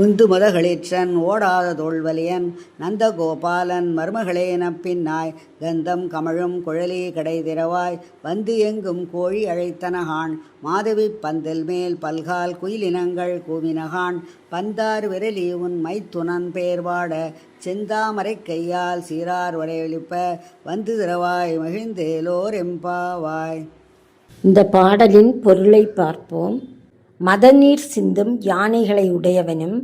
உந்து மதகளிற்றன் ஓடாத தோல்வலியன் நந்தகோபாலன் மருமகளேனப் பின்னாய் கந்தம் கமழும் குழலி கடைதிரவாய் வந்து எங்கும் கோழி அழைத்தனகான் மாதவி பந்தில் மேல் பல்கால் குயிலினங்கள் கூவினகான் பந்தார் விரலி உன் மைத்துனன் பேர்வாட செந்தாமரை கையால் சீரார் வரையெழுப்ப வந்து திரவாய் மகிழ்ந்தேலோர் எம்பாவாய். இந்த பாடலின் பொருளை பார்ப்போம். மதநீர் சிந்தும் யானைகளை உடையவனும்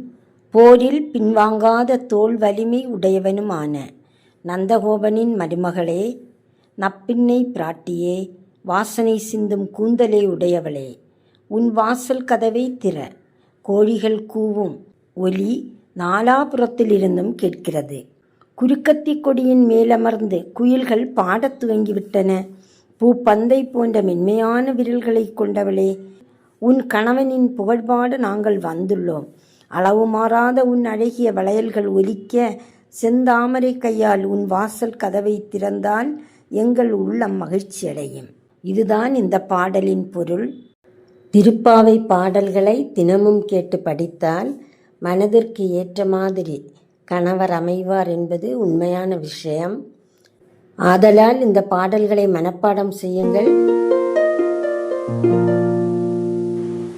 போரில் பின்வாங்காத தோல் வலிமை உடையவனுமான நந்தகோபனின் மருமகளே, நப்பின்னை பிராட்டியே, வாசனை சிந்தும் கூந்தலை உடையவளே, உன் வாசல் கதவை திற. கோழிகள் கூவும் ஒலி நாலாபுறத்திலிருந்தும் கேட்கிறது. குறுக்கத்தி கொடியின் மேலமர்ந்து குயில்கள் பாடத் துவங்கிவிட்டன. பூப்பந்தை போன்ற மென்மையான விரல்களை கொண்டவளே, உன் கணவனின் புகழ்பாட நாங்கள் வந்துள்ளோம். அளவு மாறாத உன் அழகிய வளையல்கள் ஒலிக்க செந்தாமரை கையால் உன் வாசல் கதவை திறந்தால் எங்கள் உள்ளம் மகிழ்ச்சியடையும். இதுதான் இந்த பாடலின் பொருள். திருப்பாவை பாடல்களை தினமும் கேட்டு படித்தால் மனதிற்கு ஏற்ற மாதிரி கணவர் அமைவார் என்பது உண்மையான விஷயம். ஆதலால் இந்த பாடல்களை மனப்பாடம் செய்யுங்கள்.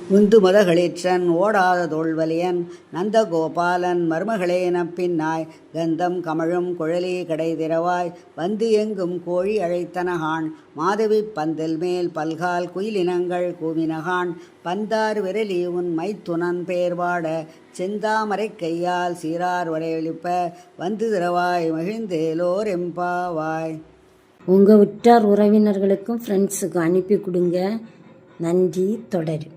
உந்து மதகளிற்றன் ஓடாத தோல்வலியன் நந்தகோபாலன் மருமகளேனப் பின்னாய் கந்தம் கமழும் குழலி கடைதிரவாய் வந்து எங்கும் கோழி அழைத்தனகான் மாதவி பந்தில் மேல் பல்கால் குயிலினங்கள் கூவினகான் பந்தார் விரலி உன் மைத்துனன் பேர்வாட செந்தாமரை கையால் சீரார் வரையெழுப்ப வந்து திரவாய் மகிழ்ந்தேலோர் எம்பாவாய். உங்கள் உற்றார் உறவினர்களுக்கும் ஃப்ரெண்ட்ஸுக்கும் அனுப்பி கொடுங்க. நன்றி. தொடரும்.